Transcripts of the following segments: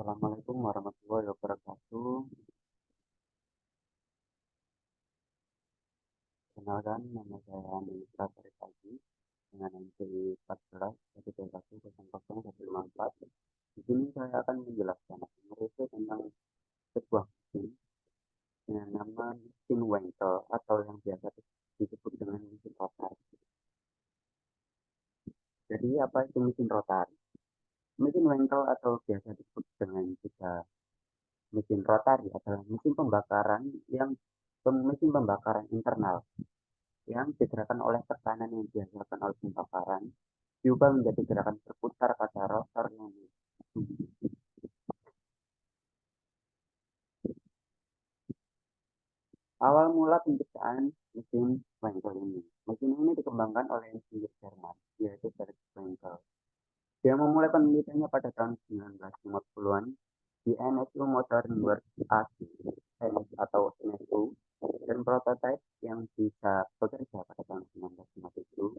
Assalamualaikum warahmatullahi wabarakatuh. Kenalkan, nama saya Andi Pratari Pagi dengan NPI 14 121 Di sini saya akan menjelaskan atau mereview tentang sebuah mesin dengan nama mesin Wankel atau yang biasa disebut dengan mesin rotari. Jadi apa itu mesin rotari? Mesin Wankel atau biasa disebut dengan juga mesin rotari adalah mesin pembakaran internal yang digerakkan oleh tekanan yang dihasilkan oleh pembakaran diubah menjadi gerakan berputar pada rotor yang awal mula penciptaan mesin Wankel ini. Mesin ini dikembangkan oleh insinyur Jerman, yaitu Felix Wankel. Dia memulai penelitiannya pada tahun 1950-an di NSU Motoring Works AG atau NSU, dan prototipe yang bisa bekerja pada tahun 1957.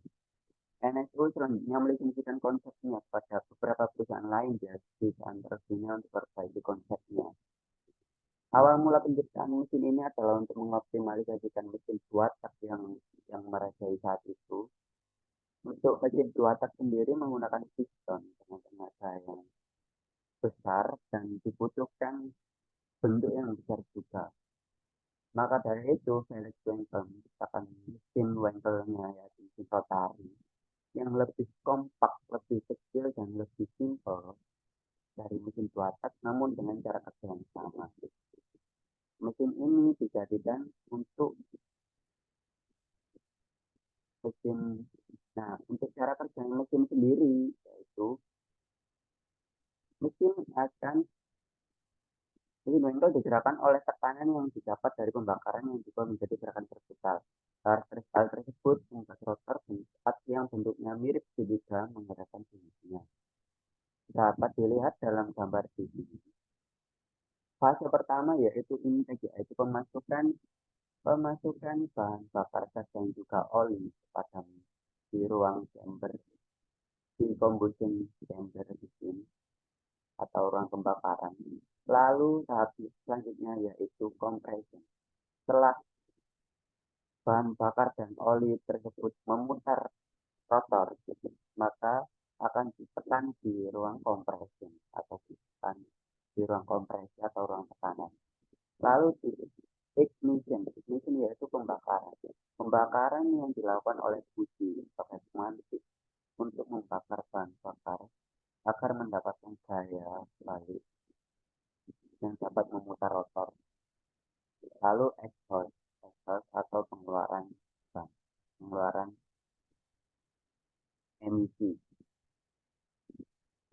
NSU selanjutnya melisensikan konsepnya pada beberapa perusahaan lain di seantero dunia untuk memperbaiki konsepnya. Awal mula penciptaan mesin ini adalah untuk mengoptimalisasikan mesin dua tak yang merajai saat itu. Untuk mesin dua tak sendiri menggunakan piston dengan tenaga yang besar dan dibutuhkan bentuk yang besar juga. Maka dari itu, Felix Wankel menciptakan mesin Wankelnya, yaitu mesin rotari, yang lebih kompak, lebih kecil, dan lebih simpel dari mesin dua tak, namun dengan cara kerja yang sama. Mesin ini dijadikan untuk mesin. Nah, untuk cara kerja mesin sendiri, yaitu mesin akan mesin Wankel digerakkan oleh tekanan yang didapat dari pembakaran yang juga menjadi gerakan vertikal. Hal tersebut membuat rotor yang bentuknya mirip segitiga menggerakkan jenisnya. Dapat dilihat dalam gambar di sini. Fase pertama yaitu intake, yaitu pemasukan bahan bakar gas dan juga oli pada di ruang chamber, di combustion chamber di sini atau ruang pembakaran. Lalu tahap selanjutnya yaitu compression. Setelah bahan bakar dan oli tersebut memutar rotor, maka akan ditekan di ruang compression atau ditekan di ruang kompresi atau ruang tekanan. Lalu di ignition yaitu pembakaran. Pembakaran yang dilakukan oleh buji pneumatik untuk membakar bahan bakar agar mendapatkan gaya balik yang dapat memutar rotor. Lalu exhaust atau pengeluaran emisi.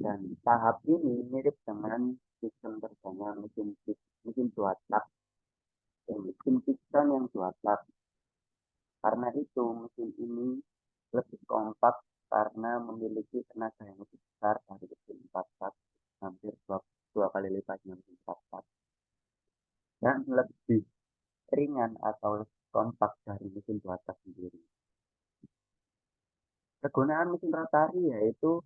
Dan tahap ini mirip dengan sistem kerjanya mesin dua tak, mesin piston yang dua tak. Karena itu mesin ini lebih kompak karena memiliki tenaga yang lebih besar dari mesin empat tak, hampir dua kali lipatnya mesin empat tak, dan lebih ringan atau lebih kompak dari mesin dua tak sendiri. Kegunaan mesin rotari yaitu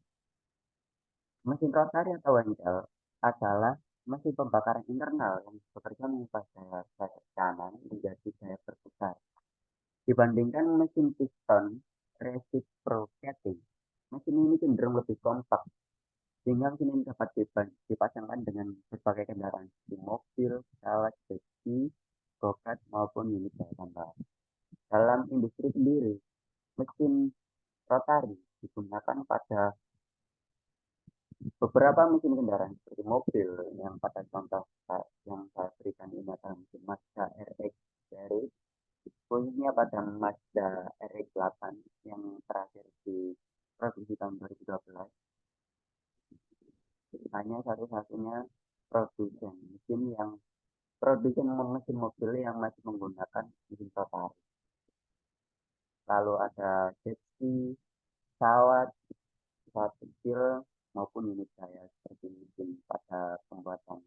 mesin rotari atau Wankel adalah mesin pembakaran internal yang bekerja mengubah daya kanan menjadi daya berputar. Dibandingkan mesin piston reciprocating, mesin ini cenderung lebih kompak, sehingga mesin ini dapat dipasangkan dengan berbagai kendaraan seperti mobil, pesawat, jet go-kart, maupun unit daya tambah. Dalam industri sendiri, mesin rotari digunakan pada beberapa mesin kendaraan seperti mobil yang pada contoh yang saya berikan ini adalah mesin Mazda RX series, khususnya pada Mazda RX-8 yang terakhir di produksi tahun 2012. Hanya satu-satunya produsen mesin mobil yang masih menggunakan mesin rotari. Lalu ada jet pesawat, pesawat kecil maupun unit daya seperti mesin pada pembuatan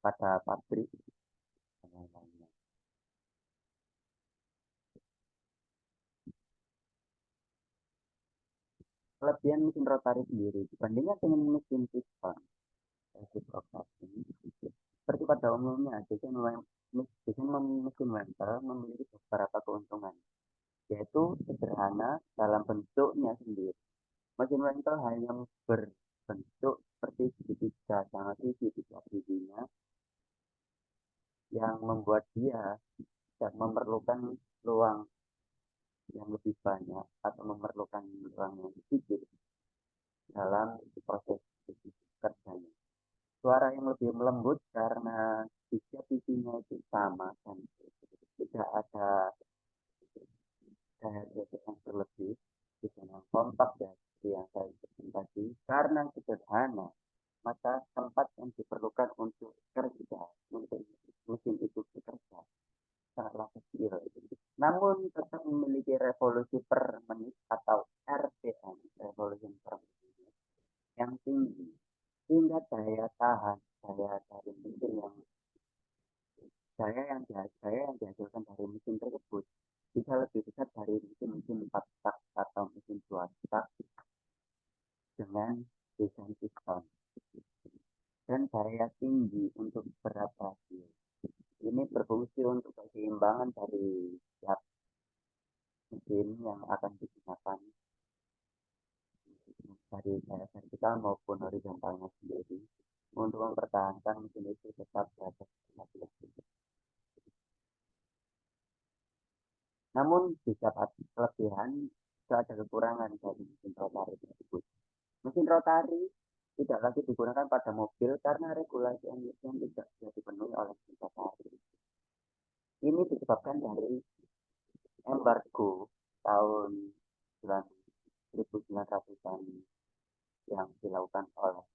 pada pabrik dan lain-lainnya. Kelebihan mesin rotari sendiri dibandingkan dengan mesin piston, resiprokasi. Seperti pada umumnya, mesin Wentel memiliki beberapa keuntungan, yaitu sederhana dalam bentuknya sendiri. Mesin Wentel hanya berbentuk seperti segitiga sama sisi tiga sidinya, yang membuat dia tidak memerlukan ruang yang lebih banyak atau memerlukan ruang yang sedikit dalam proses kerjanya. Suara yang lebih melembut karena tiga sisinya itu sama dan tidak ada daya gesek yang berlebih, yang kompak ya seperti yang saya sebutkan tadi. Karena sederhana, maka tempat yang diperlukan untuk kerja, untuk mesin itu bekerja sangatlah kecil. Namun tetap memiliki revolusi per menit atau RPM, revolusi per menit yang tinggi, sehingga daya tahan, daya dari mesin yang daya yang dihasilkan dari mesin tersebut bisa lebih besar dari mesin-mesin 4 tak atau mesin 2 tak dengan desain piston dan daya tinggi untuk berabrasi. Ini berfungsi untuk keseimbangan dari tiap mesin yang akan digunakan dari daya vertikal maupun horizontalnya sendiri untuk mempertahankan mesin itu tetap berada di stabil. Namun bisa kelebihan juga ada kekurangan dari mesin rotari tersebut. Mesin rotari tidak lagi digunakan pada mobil karena regulasi emisi yang tidak bisa dipenuhi oleh mesin rotari. Ini disebabkan dari embargo tahun 1900-an yang dilakukan oleh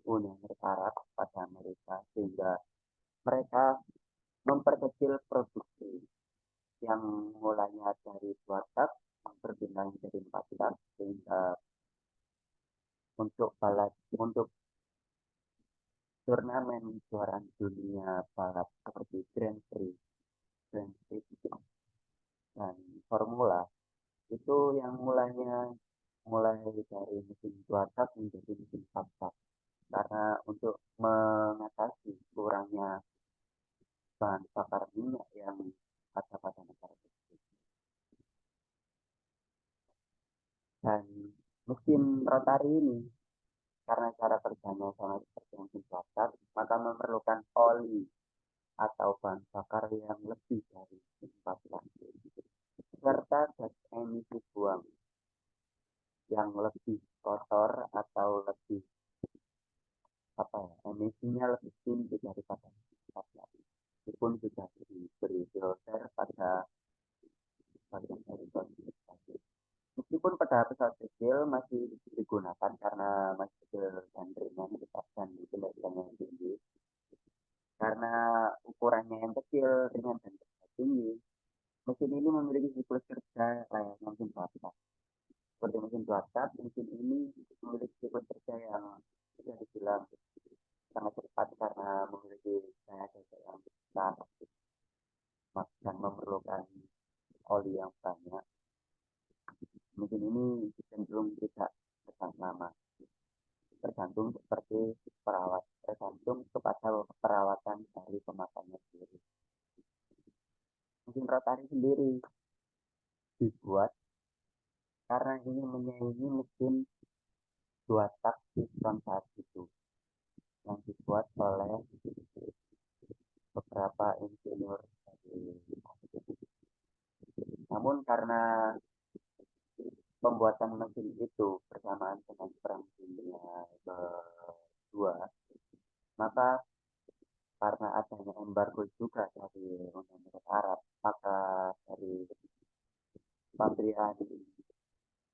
Uni Emirat Arab pada Amerika, sehingga mereka memperkecil produksi yang mulanya dari 2 tak berpindah menjadi 4 tak, sehingga untuk turnamen kejuaraan dunia balap seperti Grand Prix dan Formula itu yang mulai dari mesin 2 tak menjadi mesin 4 tak karena untuk mengatasi kurangnya bahan bakar minyak yang ada pada negara tersebut. Dan mesin rotari ini karena cara kerjanya sama seperti mesin 2 tak, maka memerlukan oli atau bahan bakar yang lebih dari 4 tak serta gas emisi buang yang lebih kotor atau lebih emisinya lebih tinggi daripada 4 tak. Meskipun sudah diberi filter pada bagian dari kondisi. Meskipun pada pesawat kecil masih digunakan karena masih kecil dan ringan dan kendaliannya yang tinggi. Karena ukurannya yang kecil, ringan dan tinggi, mesin ini memiliki siklus kerja layaknya mesin 2 tak. Seperti mesin 2 tak, mesin ini memiliki siklus kerja yang bisa dibilang sangat cepat karena memiliki daya gesek yang besar dan memerlukan oli yang banyak. Mesin ini cenderung tidak bertahan lama, tergantung kepada perawatan dari pemakainya sendiri. Mesin rotari sendiri dibuat karena ingin menyaingi mesin 2 tak piston saat itu yang dibuat oleh beberapa insinyur dari. Namun karena pembuatan mesin itu bersamaan dengan perang dunia kedua, maka karena adanya embargo juga dari Uni Emirat Arab, maka dari pabrikan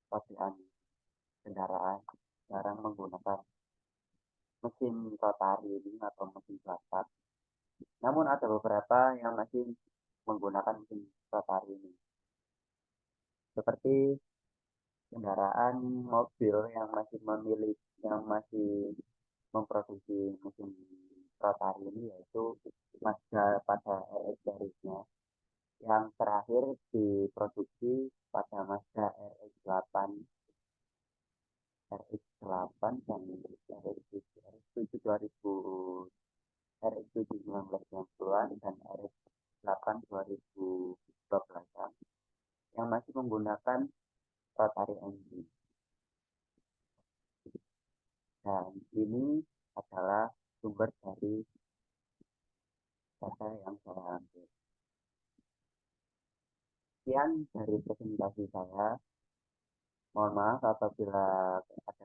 pabrikan kendaraan sekarang menggunakan mesin rotari ini atau mesin 2 tak. Namun ada beberapa yang masih menggunakan mesin rotari ini, seperti kendaraan mobil yang masih memproduksi mesin rotari ini, yaitu Mazda pada RX seriesnya yang terakhir diproduksi pada Mazda RX-8 RX8 dan RX7 1990-an dan RX8 2012-an yang masih menggunakan rotary engine. Dan ini adalah sumber dari data yang saya ambil. Sekian dari presentasi saya. Mohon maaf apabila ada